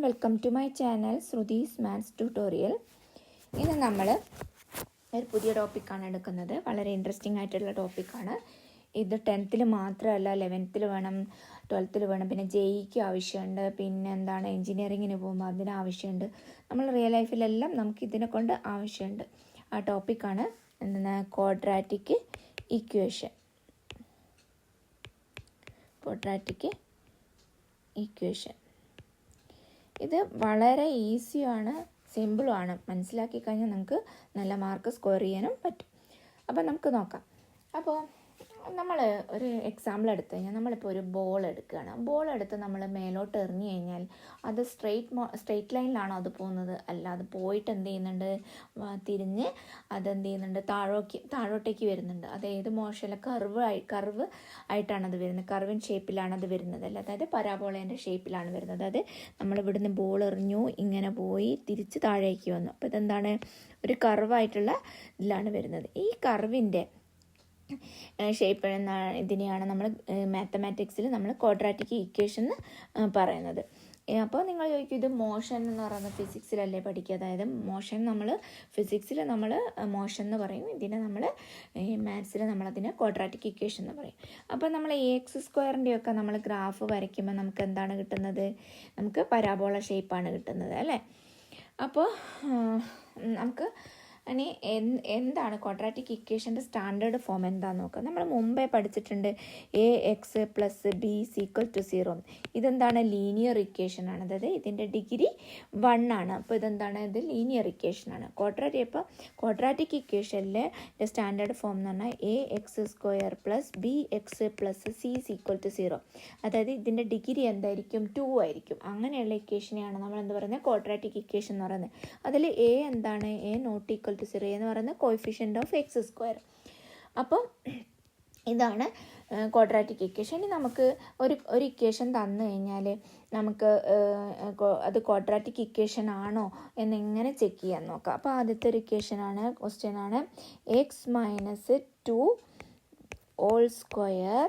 Welcome to my channel Shruthi's maths tutorial. ഇന്ന് നമ്മൾ ഒരു പുതിയ ടോപ്പിക്കാണ് എടുക്കുന്നത്. വളരെ ഇൻട്രസ്റ്റിംഗ് ആയിട്ടുള്ള ടോപ്പിക്കാണ്. ഇത് 10th മാത്രമല്ല, 11th വേണം, 12th വേണം, പിന്നെ ജെഇക്ക് ആവശ്യമുണ്ട്, പിന്നെ എന്താണ് എൻജിനീയറിങ്ങിന് പോകുമ്പോൾ അതിന് ആവശ്യമുണ്ട്. നമ്മൾ റിയൽ ലൈഫിലെല്ലാം നമുക്ക് ഇതിനെ കൊണ്ട് ആവശ്യമുണ്ട്. ആ ടോപ്പിക്കാണ് എന്താണ് ക്വാഡ്രാറ്റിക് ഇക്വേഷൻ. ക്വാഡ്രാറ്റിക് ഇക്വേഷൻ ഇത് വളരെ ഈസിയാണ്, സിമ്പിളുമാണ്. മനസ്സിലാക്കി കഴിഞ്ഞാൽ നമുക്ക് നല്ല മാർക്ക് സ്കോർ ചെയ്യാനും പറ്റും. അപ്പോൾ നമുക്ക് നോക്കാം. അപ്പോൾ നമ്മൾ ഒരു എക്സാമ്പിൾ എടുത്തു കഴിഞ്ഞാൽ, നമ്മളിപ്പോൾ ഒരു ബോൾ എടുക്കുകയാണ്. ബോൾ എടുത്ത് നമ്മൾ മേലോട്ട് എറിഞ്ഞു കഴിഞ്ഞാൽ അത് സ്ട്രെയിറ്റ് ലൈനിലാണോ അത് പോകുന്നത്? അല്ല, അത് പോയിട്ട് എന്ത് ചെയ്യുന്നുണ്ട്, തിരിഞ്ഞ് അതെന്ത് ചെയ്യുന്നുണ്ട്, താഴോട്ടേക്ക് വരുന്നുണ്ട്. അത് ഏത് മോഷനിലെ കർവ് ആയിട്ടാണ് അത് വരുന്നത്, കർവിൻ ഷേപ്പിലാണ് അത് വരുന്നത്, അല്ല അതായത് പരാബോളേൻ്റെ ഷേപ്പിലാണ് വരുന്നത്. അത് നമ്മളിവിടുന്ന് ബോൾ എറിഞ്ഞു, ഇങ്ങനെ പോയി തിരിച്ച് താഴേക്ക് വന്നു. അപ്പോൾ ഇതെന്താണ്, ഒരു കർവായിട്ടുള്ള ഇതിലാണ് വരുന്നത്. ഈ കർവിൻ്റെ ഷേപ്പ് ഇതിനെയാണ് നമ്മൾ മാത്തമാറ്റിക്സിൽ നമ്മൾ ക്വാഡ്രാറ്റിക് ഇക്വേഷൻ എന്ന് പറയുന്നത്. അപ്പോൾ നിങ്ങൾ ചോദിക്കും, ഇത് മോഷൻ എന്ന് പറയുന്നത് ഫിസിക്സിലല്ലേ പഠിക്കുക? അതായത് മോഷൻ നമ്മൾ ഫിസിക്സിൽ നമ്മൾ മോഷൻ എന്ന് പറയും, ഇതിനെ നമ്മൾ മാത്സിൽ നമ്മളതിനെ ക്വാഡ്രാറ്റിക് ഇക്വേഷൻ എന്ന് പറയും. അപ്പോൾ നമ്മൾ x² നമ്മൾ ഗ്രാഫ് വരയ്ക്കുമ്പോൾ നമുക്ക് എന്താണ് കിട്ടുന്നത്? നമുക്ക് പരാബോള ഷേപ്പാണ് കിട്ടുന്നത്, അല്ലേ? അപ്പോൾ നമുക്ക് ഇനി എന്താണ് ക്വാഡ്രാറ്റിക് ഇക്വേഷൻ്റെ സ്റ്റാൻഡേർഡ് ഫോം എന്താണെന്ന് നോക്കാം. നമ്മൾ മുമ്പേ പഠിച്ചിട്ടുണ്ട് ax + b = 0. ഇതെന്താണ്, ലീനിയർ ഇക്വേഷനാണ്. അതായത് ഇതിൻ്റെ ഡിഗ്രി 1 ആണ്. അപ്പോൾ ഇതെന്താണ്, ഇത് ലീനിയർ ഇക്വേഷനാണ്. ക്വാഡ്രാറ്റിക് ഇക്വേഷനിലെ സ്റ്റാൻഡേർഡ് ഫോം എന്ന് പറഞ്ഞാൽ ax² + bx + c = 0. അതായത് ഇതിൻ്റെ ഡിഗ്രി എന്തായിരിക്കും, 2 ആയിരിക്കും. അങ്ങനെയുള്ള ഇക്വേഷനെയാണ് നമ്മൾ എന്ത് പറയുന്നത്, ക്വാഡ്രാറ്റിക് ഇക്വേഷൻ എന്ന് പറയുന്നത്. അതിൽ a എന്താണ്, a ≠ 0 എന്ന് പറയുന്നത് കോഎഫിഷ്യൻ്റ് ഓഫ് x². അപ്പം ഇതാണ് ക്വാഡ്രാറ്റിക് ഇക്വേഷൻ. ഇനി നമുക്ക് ഒരു ഇക്വേഷൻ തന്നു കഴിഞ്ഞാൽ നമുക്ക് അത് ക്വാഡ്രാറ്റിക് ഇക്വേഷൻ ആണോ എന്നെങ്ങനെ ചെക്ക് ചെയ്യാൻ നോക്കാം. അപ്പോൾ ആദ്യത്തെ ഒരു ക്വസ്റ്റ്യൻ ആണ് x - 2 2²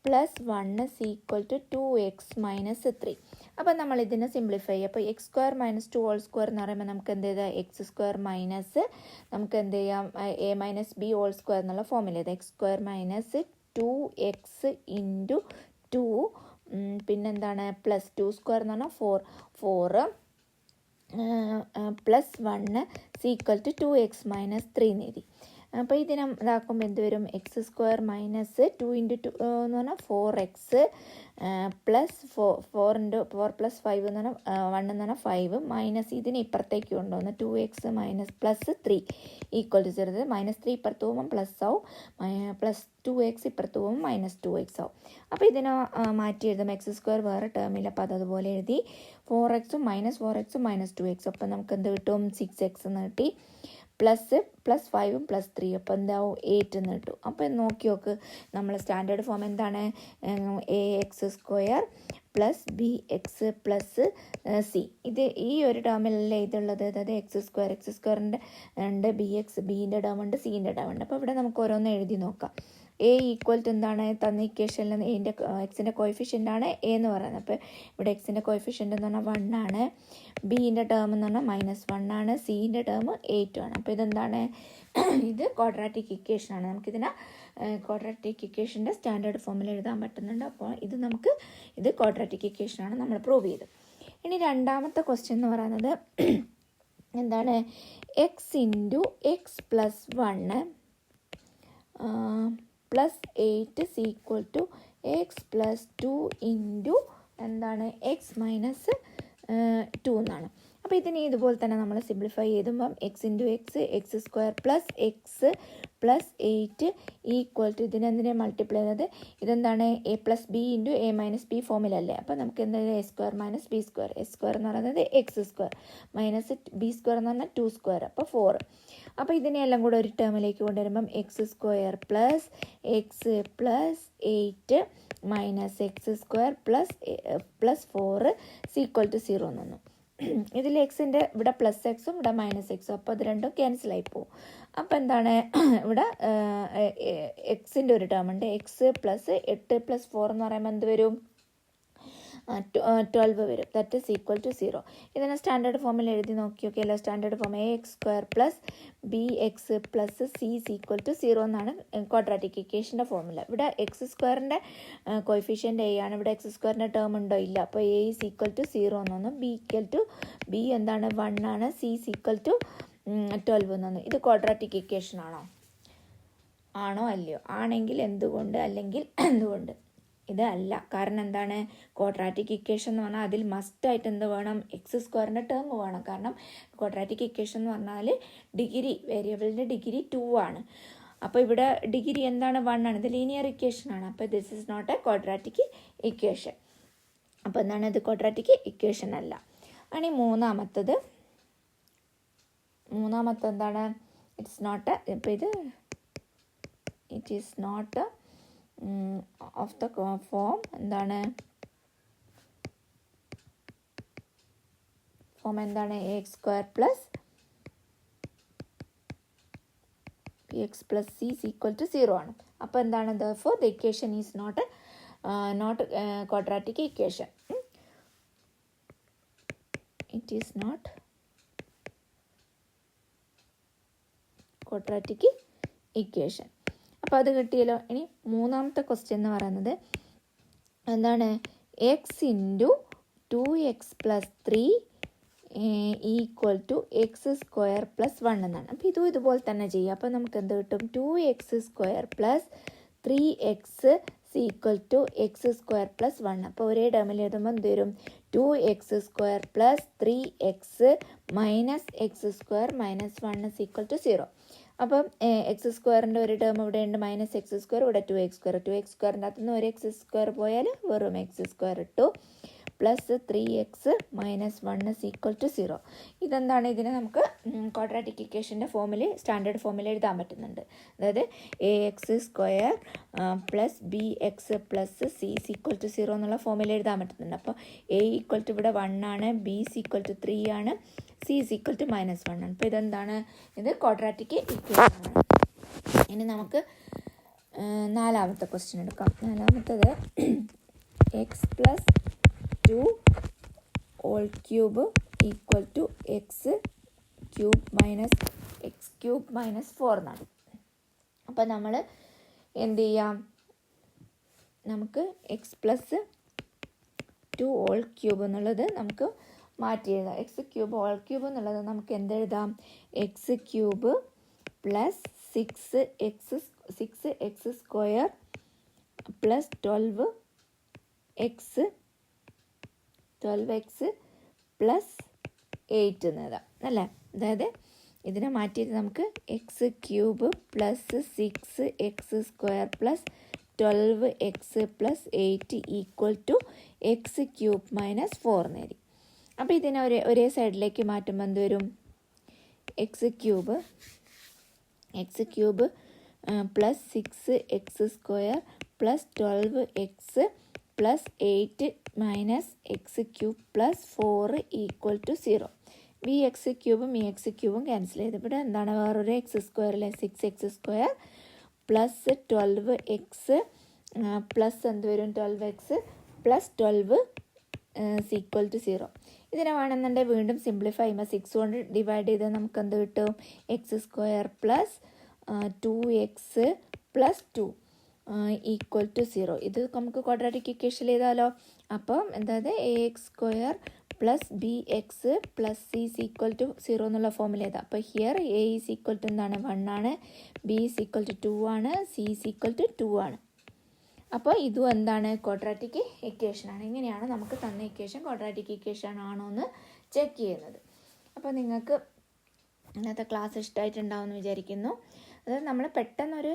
+ 1 = 2x - 3. അപ്പോൾ നമ്മൾ ഇതിനെ സിംപ്ലിഫൈ ചെയ്യുക. അപ്പോൾ x² - 2² എന്ന് പറയുമ്പോൾ നമുക്ക് എന്ത് ചെയ്താൽ x² മൈനസ് നമുക്ക് എന്ത് ചെയ്യാം, a - b² എന്നുള്ള ഫോമിൽ ചെയ്താൽ x² - 2x × 2 പിന്നെന്താണ് പ്ലസ് 2² എന്ന് പറഞ്ഞാൽ 4 + 1 = 2x - 3 എന്ന് എഴുതി. അപ്പോൾ ഇതിനെ ഇതാക്കുമ്പോൾ എന്ത് വരും, x² - 2 × 2 എന്ന് പറഞ്ഞാൽ 4x + 4 × 4 + 5 എന്ന് പറഞ്ഞാൽ 1 എന്ന് പറഞ്ഞാൽ 5 മൈനസ് ഇതിനെ ഇപ്പുറത്തേക്ക് കൊണ്ടുവന്ന് 2x - +3 = 0. -3 ഇപ്പുറത്ത് പോകുമ്പോൾ പ്ലസ് ആവും, +2x ഇപ്പുറത്ത് പോകുമ്പോൾ -2x ആവും. അപ്പോൾ ഇതിനെ മാറ്റി എഴുതുമ്പോൾ x² വേറെ ടേമില്ല, അപ്പോൾ അതുപോലെ എഴുതി 4x - 4x -2x. അപ്പം നമുക്ക് എന്ത് കിട്ടും, 6x എന്ന് കിട്ടി. +5 + 3 അപ്പോൾ എന്താവും, 8 എന്ന് കിട്ടും. അപ്പോൾ നോക്കി നോക്ക്, നമ്മൾ സ്റ്റാൻഡേർഡ് ഫോം എന്താണ്, ax² + bx + c. ഇത് ഈ ഒരു ടേമിലല്ലേ ഇതുള്ളത്, അതായത് x²ൻ്റെ ഉണ്ട്, ബിൻ്റെ ടേം ഉണ്ട്, സിൻ്റെ ടേം ഉണ്ട്. അപ്പോൾ ഇവിടെ നമുക്ക് ഓരോന്ന് എഴുതി നോക്കാം. a = എന്താണ്, തന്ന ഇക്വേഷനിൽ എൻ്റെ എക്സിൻ്റെ കോഎഫിഷ്യൻ്റ് ആണ് a എന്ന് പറയുന്നത്. അപ്പോൾ ഇവിടെ എക്സിൻ്റെ കോഎഫിഷ്യൻ്റ് എന്ന് പറഞ്ഞാൽ 1 ആണ്, ബിൻ്റെ ടേം എന്ന് പറഞ്ഞാൽ -1 ആണ്, സിൻ്റെ ടേം 8 ആണ്. അപ്പോൾ ഇതെന്താണ്, ഇത് ക്വാഡ്രാറ്റിക് ഇക്വേഷനാണ്. നമുക്കിതിനെ ക്വാഡ്രാറ്റിക് ഇക്വേഷൻ്റെ സ്റ്റാൻഡേർഡ് ഫോമിൽ എഴുതാൻ പറ്റുന്നുണ്ട്. അപ്പോൾ ഇത് ക്വാഡ്രാറ്റിക് ഇക്വേഷനാണ്, നമ്മൾ പ്രൂവ് ചെയ്ത്. ഇനി രണ്ടാമത്തെ ക്വസ്റ്റ്യൻ എന്ന് പറയുന്നത് എന്താണ്, x × x + 1 +8 = x + 2 × എന്താണ് x - 2 എന്നാണ്. അപ്പോൾ ഇതിനെ ഇതുപോലെ തന്നെ നമ്മൾ സിംപ്ലിഫൈ ചെയ്തുമ്പം x × x x² + x + 8 = ഇതിനെന്തിനെ മൾട്ടിപ്ലൈ ചെയ്തത്, ഇതെന്താണ് a + b × a - b ഫോമിലല്ലേ. അപ്പോൾ നമുക്ക് എന്തായാലും a² - b², a² എന്ന് പറയുന്നത് x² -b² എന്ന് പറഞ്ഞാൽ 2², അപ്പോൾ 4. അപ്പോൾ ഇതിനെയെല്ലാം കൂടെ ഒരു ടേമിലേക്ക് കൊണ്ടുവരുമ്പം x² + x + 8 -x² + 4 = 0 എന്ന് വന്നു. ഇതിൽ എക്സിൻ്റെ ഇവിടെ +x ഇവിടെ -x, അപ്പോൾ ഇത് രണ്ടും ക്യാൻസലായി പോകും. അപ്പോൾ എന്താണ്, ഇവിടെ എക്സിൻ്റെ ഒരു ടേം ഉണ്ട്, x + 8 + 4 എന്ന് പറയുമ്പോൾ എന്ത് വരും, 12 വരും. That is equal to 0. ഇതിനെ സ്റ്റാൻഡേർഡ് ഫോമിൽ എഴുതി നോക്കിയൊക്കെയല്ലോ. Standard form ax² plus bx plus c is equal to 0 എന്നാണ് ക്വാഡ്രാറ്റിക് ഇക്വേഷൻ്റെ ഫോർമുല. ഇവിടെ x²ൻ്റെ കോയിഫിഷ്യൻ്റ് a ആണ്. ഇവിടെ x² ടേം ഉണ്ടോ? ഇല്ല. അപ്പോൾ a ഈസ് ഈക്വൽ ടു 0 എന്നൊന്നും b എന്താണ് 1 ആണ്. c ഈസ് ഈക്വൽ ടു 12 എന്നൊന്നും. ഇത് ക്വാഡ്രാറ്റിക് ഇക്വേഷൻ ആണോ അല്ലയോ? ആണെങ്കിൽ എന്തുകൊണ്ട്, അല്ലെങ്കിൽ എന്തുകൊണ്ട്? ഇത് അല്ല. കാരണം എന്താണ്? ക്വാഡ്രാറ്റിക് ഇക്വേഷൻ എന്ന് പറഞ്ഞാൽ അതിൽ മസ്റ്റായിട്ട് എന്ത് വേണം? x² ടേം വേണം. കാരണം ക്വാഡ്രാറ്റിക് ഇക്വേഷൻ എന്ന് പറഞ്ഞാൽ ഡിഗ്രി, വേരിയബിളിൻ്റെ ഡിഗ്രി 2 ആണ്. അപ്പോൾ ഇവിടെ ഡിഗ്രി എന്താണ്? 1 ആണ്. ഇത് ലീനിയർ ഇക്വേഷൻ ആണ്. അപ്പോൾ this is not a quadratic equation. അപ്പോൾ എന്താണ്? ഇത് ക്വാഡ്രാറ്റിക് ഇക്വേഷൻ അല്ല. ഇനി മൂന്നാമത്തെ എന്താണ്? ഇറ്റ്സ് നോട്ട് എ, ഇപ്പോൾ ഇത് it is not of the form എന്താണ്? ഫോം എന്താണ്? ax² plus bx plus c is equal to 0 ആണ്. അപ്പോൾ എന്താണ്? therefore the equation is not quadratic equation. It is not quadratic equation. അപ്പോൾ അത് കിട്ടിയല്ലോ. ഇനി മൂന്നാമത്തെ ക്വസ്റ്റ്യൻ എന്ന് പറയുന്നത് എന്താണ്? x into 2x plus 3 equal to x² plus 1 എന്നാണ്. അപ്പോൾ ഇതുപോലെ തന്നെ ചെയ്യുക. അപ്പോൾ നമുക്ക് എന്ത് കിട്ടും? 2x² plus 3x equal to x² plus 1. അപ്പോൾ ഒരേ ടേമിൽ എഴുതുമ്പോൾ എന്ത് വരും? 2x² plus 3x minus x² minus 1 equal to 0. അപ്പം x²ൻ്റെ ഒരു ടേം ഇവിടെ ഉണ്ട്, -x², ഇവിടെ 2x². 2x²ൻ്റെ അകത്തുനിന്ന് ഒരു x² പോയാൽ വെറും x² ഇട്ടു, plus 3x minus 1 equal to 0. ഇതെന്താണ്? ഇതിനെ നമുക്ക് ക്വാഡ്രാറ്റിക് ഇക്വേഷൻ്റെ ഫോമിൽ, സ്റ്റാൻഡേർഡ് ഫോമിൽ എഴുതാൻ പറ്റുന്നുണ്ട്. അതായത് ax² plus bx plus c equal to 0 എന്നുള്ള ഫോമിൽ എഴുതാൻ പറ്റുന്നുണ്ട്. അപ്പോൾ a ഈക്വൽ ടു ഇവിടെ 1 ആണ്, b ഈക്വൽ ടു 3 ആണ്, c ഈക്വൽ ടു -1 ആണ്. അപ്പോൾ ഇതെന്താണ്? ഇത് ക്വാഡ്രാറ്റിക് ഇക്വേഷൻ ആണ്. ഇനി നമുക്ക് നാലാമത്തെ ക്വസ്റ്റ്യൻ എടുക്കാം. നാലാമത്തത് x പ്ലസ് 2 whole cube equal to x³ minus x³ minus 4 എന്നാണ്. അപ്പോൾ നമ്മൾ എന്ത് ചെയ്യാം? നമുക്ക് x പ്ലസ് 2 ഹോൾ ക്യൂബ് എന്നുള്ളത് നമുക്ക് മാറ്റി എഴുതാം. x³ ഹോൾ ക്യൂബ് എന്നുള്ളത് നമുക്ക് എന്തെഴുതാം? x³ plus 6x² plus 12x plus 8 എന്ന് എഴുതാം അല്ലേ? അതായത് ഇതിനെ മാറ്റിയിട്ട് നമുക്ക് x³ plus 6x² plus 12x plus 8 equal to x³ minus 4 എന്ന് എഴുതി. അപ്പോൾ ഇതിനെ ഒരേ സൈഡിലേക്ക് മാറ്റുമ്പോൾ എന്ത് വരും? x³ plus 6x² plus 12x plus 8 minus x³ plus 4 equal to 0. ഈ x³ ഈ x³ ക്യാൻസൽ ചെയ്ത് ഇവിടെ എന്താണ്? വേറൊരു x² അല്ലേ? 6x² പ്ലസ് 12x പ്ലസ് എന്ത് വരും? 12x plus 12 equal to 0. ഇതിനെ വേണമെന്നുണ്ടെങ്കിൽ വീണ്ടും സിംപ്ലിഫൈ ചെയ്യുമ്പോൾ 6 കൊണ്ട് ഡിവൈഡ് ചെയ്താൽ നമുക്ക് എന്ത് കിട്ടും? x² plus 2x plus 2 equal to 0. ഇത് നമുക്ക് ക്വാഡ്രാറ്റിക് ഇക്വേഷൻ ചെയ്താലോ? അപ്പം എന്തായത് ax² plus bx plus c equal to 0 എന്നുള്ള ഫോമിൽ ചെയ്താൽ. അപ്പോൾ here a is equal to എന്താണ്? 1 ആണ്, b ഈസ് ഈക്വൽ ടു 2 ആണ്, c ഈസ് ഈക്വൽ ടു 2 ആണ്. അപ്പോൾ ഇതും എന്താണ്? ക്വാഡ്രാറ്റിക് ഇക്വേഷൻ ആണ്. ഇങ്ങനെയാണ് നമുക്ക് തന്ന ഇക്വേഷൻ ക്വാഡ്രാറ്റിക് ഇക്വേഷൻ ആണോ എന്ന് ചെക്ക് ചെയ്യുന്നത്. അപ്പോൾ നിങ്ങൾക്ക് ഇന്നത്തെ ക്ലാസ് ഇഷ്ടമായിട്ടുണ്ടാവുമെന്ന് വിചാരിക്കുന്നു. അതായത് നമ്മൾ പെട്ടെന്നൊരു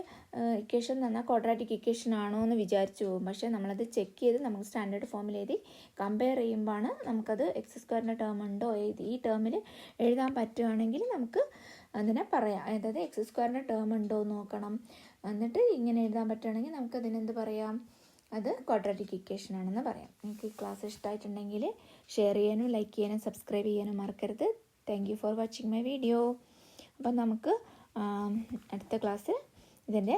ഇക്വേഷൻ തന്നാൽ ക്വാഡ്രാറ്റിക് ഇക്വേഷൻ ആണോ എന്ന് വിചാരിച്ചു പോകും. പക്ഷേ നമ്മളത് ചെക്ക് ചെയ്ത് നമുക്ക് സ്റ്റാൻഡേർഡ് ഫോമിൽ എഴുതി കമ്പയർ ചെയ്യുമ്പോഴാണ് നമുക്കത് x² ടേം ഉണ്ടോ, ഈ ടേമിൽ എഴുതാൻ പറ്റുകയാണെങ്കിൽ നമുക്ക് അതിനെ പറയാം. അതായത് x² ടേം ഉണ്ടോ എന്ന് നോക്കണം. എന്നിട്ട് ഇങ്ങനെ എഴുതാൻ പറ്റുകയാണെങ്കിൽ നമുക്കതിനെന്ത് പറയാം? അത് ക്വാഡ്രാറ്റിക് ഇക്വേഷൻ ആണെന്ന് പറയാം. നിങ്ങൾക്ക് ഈ ക്ലാസ് ഇഷ്ടമായിട്ടുണ്ടെങ്കിൽ ഷെയർ ചെയ്യാനും ലൈക്ക് ചെയ്യാനും സബ്സ്ക്രൈബ് ചെയ്യാനും മറക്കരുത്. Thank you for watching my video. അപ്പം നമുക്ക് അടുത്ത ക്ലാസ്സിൽ ഇതിൻ്റെ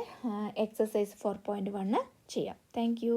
എക്സസൈസ് 4.1 ചെയ്യാം. Thank you.